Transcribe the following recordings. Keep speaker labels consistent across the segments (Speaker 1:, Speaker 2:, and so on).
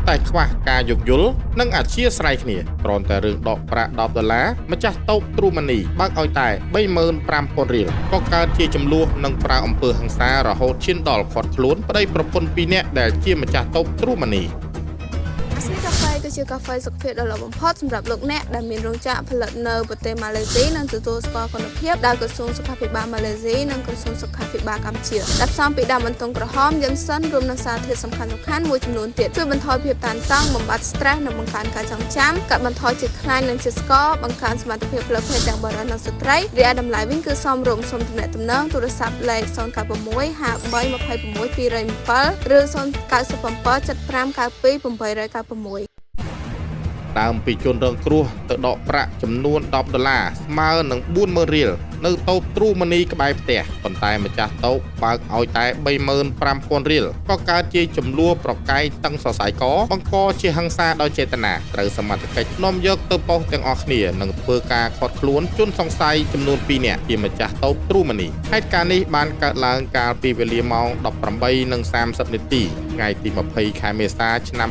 Speaker 1: តែខ្វះការយោគយល់និងអធ្យាស្រ័យគ្នាគ្រាន់តែរឿងដកប្រាក់$10ម្ចាស់តូប True Money បើកឲ្យតែ 35,000 រៀលក៏កើតជាចំនួននិងប្រើអំពើហិង្សារហូតឈានដល់ខាត់ខ្លួនប្តីប្រពន្ធ2នាក់ដែលជាម្ចាស់តូប True Money
Speaker 2: Asli kafe គឺជាកាហ្វេសុខភាពដ៏ល្អបំផុតសម្រាប់លោកអ្នកដែលមានរោងចក្រផលិតនៅប្រទេសម៉ាឡេស៊ីនិងទទួលស្គាល់គុណភាពដោយក្រសួងសុខាភិបាលម៉ាឡេស៊ីនិងក្រសួងសុខាភិបាលកម្ពុជាដែលផ្សំពីដើមបន្ទង់ក្រហមយិនសិនរួមនឹងសារធាតុសំខាន់ៗមួយចំនួនទៀតជួយបន្ថយភាពតានតឹងបំបាត់ stress និងបង្កើនការចងចាំកាត់បន្ថយជាតិខ្លាញ់និងជាតិស្ករបង្កើនសមត្ថភាពផ្លូវភេទទាំងបុរសនិងស្ត្រីរីឯតម្លៃវិញគឺសមរម្យសូមទំនាក់ទំនងទូរស័ព្ទលេខ096 53 26 207ឬ097 7592 896
Speaker 1: ដើមពីជនរងគ្រោះទៅដកប្រាក់ចំនួន$10ស្មើនឹង 40,000 រៀលនៅតូប True Money ក្បែរផ្ទះប៉ុន្តែម្ចាស់តូបបើកឲ្យតែ 35,000 រៀលក៏កើតជាចំនួនប្រកែកតឹងសរសៃកបង្កជាហិង្សាដោយចេតនាត្រូវសមត្ថកិច្ចនាំយកទៅប៉ុស្តិ៍ទាំងអស់គ្នានិងធ្វើការឃាត់ខ្លួនជនសង្ស័យចំនួន2នាក់ជាម្ចាស់តូប True Money ហេតុការណ៍នេះបានកើតឡើងកាលពីវេលាម៉ោង 18:30 នាទីថ្ងៃទី 20 ខែមេសាឆ្នាំ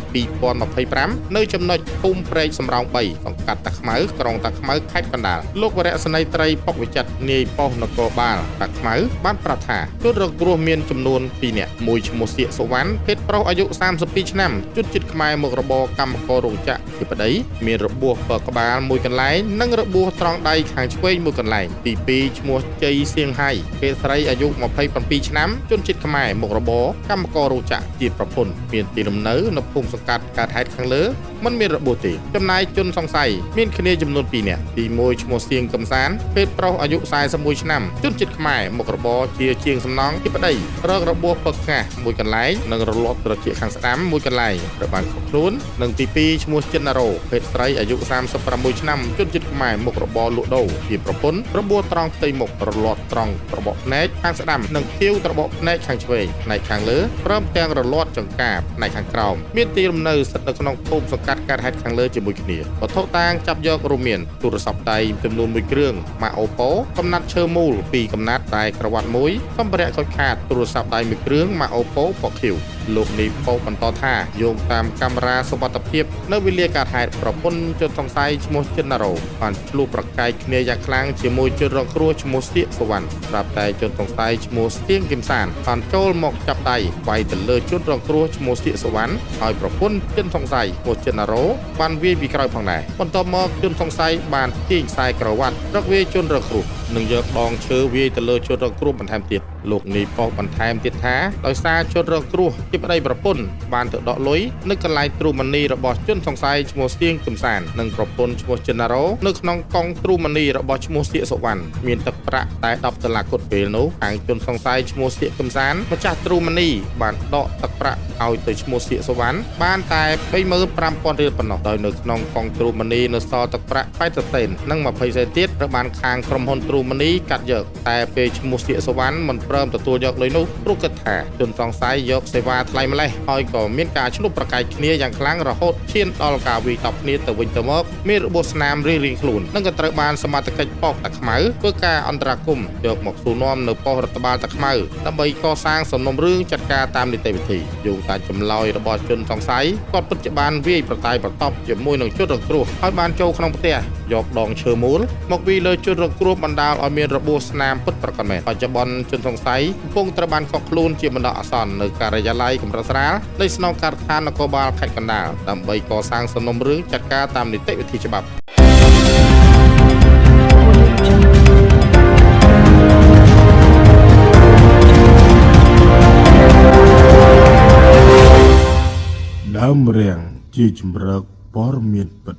Speaker 1: 2025 នៅចំណុចភូមិព្រែកសំរោង 3 សង្កាត់តាខ្មៅក្រុងតាខ្មៅខេត្តកណ្ដាលលោកវរៈសេនីយ៍ត្រីពុកវិចិត្រនាយប៉ុស្តិ៍នគរបាលតាខ្មៅបានប្រាប់ថាជនរងគ្រោះមានចំនួន2នាក់មួយឈ្មោះសៀកសុវណ្ណភេទប្រុសអាយុ32ឆ្នាំជនជាតិខ្មែរមុខរបរកម្មកររោងចក្រជាប្តីមានរបួសពក្បាលមួយកន្លែងនិងរបួសត្រង់ដៃខាងឆ្វេងមួយកន្លែងទី2ឈ្មោះជ័យសៀងហៃភេទស្រីអាយុ27ឆ្នាំជនជាតិខ្មែរមុខរបរកម្មកររោងចក្រជាប្រពន្ធមានទីលំនៅនៅភូមិសង្កាត់កើតហេតុខាងលើមិនមានរបួសទេចំណែកជនសង្ស័យមានគ្នាចំនួន2នាក់ទី1ឈ្មោះសៀងកំសានភេទប្រុសអាយុ41ឆ្នាំជនជាតិខ្មែរមុខរបរជាជាងសំណង់ជាប្តីរងរបួសពឹកងាស់មួយកន្លែងនិងរលាត់ត្រចៀកខាងស្ដាំមួយកន្លែងត្រូវបានឃាត់ខ្លួននិងទី2ឈ្មោះចិនណារ៉ូភេទស្រីអាយុ36ឆ្នាំជនជាតិខ្មែរមុខរបរលក់ដូរជាប្រពន្ធរបួសត្រង់ផ្ទៃមុខរលាត់ត្រង់ត្របកភ្នែកខាងស្ដាំនិងខៀវត្របកភ្នែកខាងឆ្វេងផ្នែកខាងលើព្រមទាំងរលាត់ចង្កាផ្នែកខាងក្រោមមានទីលំនៅស្ថិតនៅក្នុងភូមិសង្កាត់កើតហេតុខាងលើជាមួយគ្នាវត្ថុតាងចាប់យករួមមានទូរស័ព្ទដៃចំនួន1គ្រឿងម៉ាក Oppo កំណាត់ឈើមូល2កំណាត់តែក្រវ៉ាត់1សម្ភារៈខូចខាតទូរស័ព្ទដៃ1គ្រឿងម៉ាក Oppo ពណ៌ខៀវលោកនេះពោលបន្តថាយោងតាមកាមេរ៉ាសុវត្ថិភាពនៅវេលាកើតហេតុប្រពន្ធជនសង្ស័យឈ្មោះចិនណារ៉ូបានឆ្លុះប្រកែកគ្នាយ៉ាងខ្លាំងជាមួយជនរងគ្រោះឈ្មោះសៀកសុវណ្ណប្រាប់តែជនសង្ស័យឈ្មោះស្ទៀងគឹមសានបានចូលមកចាប់ដៃវាយទៅលើជនរងគ្រោះឈ្មោះសៀកសុវណ្ណហើយប្រពន្ធជនសង្ស័យឈ្មោះចិនណារ៉ូបានវាយពីក្រោយផងដែរបន្ទាប់មកជនសង្ស័យបានទាញខ្សែក្រវ៉ាត់រកវាយជនរងគ្រោះនិងយកដងឈើវាយទៅលើជនរងគ្រោះបន្ថែមទៀតលោកនេះប៉ុស្តិ៍បន្ថែមទៀតថាដោយសារជនរងគ្រោះជាប្តីប្រពន្ធបានទៅដកលុយនៅកន្លែង True Money របស់ជនសង្ស័យឈ្មោះស្ទៀងគឹមសាននិងប្រពន្ធឈ្មោះចិនណារ៉ូនៅក្នុងកង់ True Money របស់ឈ្មោះសៀកសុវណ្ណមានទឹកប្រាក់តែ$10គត់ពេលនោះខាងជនសង្ស័យឈ្មោះសៀកគឹមសានម្ចាស់ True Money បានដកទឹកប្រាក់ឲ្យទៅឈ្មោះសៀកសុវណ្ណបានតែ 35,000 រៀលប៉ុណ្ណោះដោយនៅក្នុងកង់ True Money នៅសល់ទឹកប្រាក់80សេននិង20សេនទៀតត្រូវបានខាងក្រុមហ៊ុន True Money កាត់យកតែពេលឈ្មោះសៀកសុវណ្ណមិនព្រមទទួលយកលុយនោះព្រោះគិតថាជនសង្ស័យយកសេវាថ្លៃម្លេះហើយក៏មានការឆ្លុះប្រកែកគ្នាយ៉ាងខ្លាំងរហូតឈានដល់ការវាយតប់គ្នាទៅវិញទៅមកមានរបួសស្នាមរៀងៗខ្លួននិងក៏ត្រូវបានសមត្ថកិច្ចប៉ុស្តិ៍តាខ្មៅធ្វើការអន្តរាគមន៍យកមកសួរនាំនៅប៉ុស្តិ៍រដ្ឋបាលតាខ្មៅដើម្បីកសាងសំណុំរឿងចាត់ការតាមនីតិវិធីយោងតាមចម្លើយរបស់ជនសង្ស័យគាត់ពិតជាបានវាយប្រតែប្រតប់ជាមួយនឹងជនរងគ្រោះហើយបានចូលក្នុងផ្ទះយកដងឈើមូលមកវាយលើជនរងគ្រោះបណ្ដាលឲ្យមានរបួសស្នាមពិតប្រាកដមែនបច្ចុប្បន្នជនសង្ស័យកំពុងត្រូវបានឃាត់ខ្លួនជាបណ្ដោះអាសន្ននៅការិយាល័យកម្រិតស្រាលនៃស្នងការដ្ឋាននគរបាលខេត្តកណ្ដាលដើម្បីកសាងសំណុំរឿងចាត់ការតាមនីតិវិធីច្បាប់
Speaker 3: ដើមរាំងជាជំរកព័ត៌មានពិត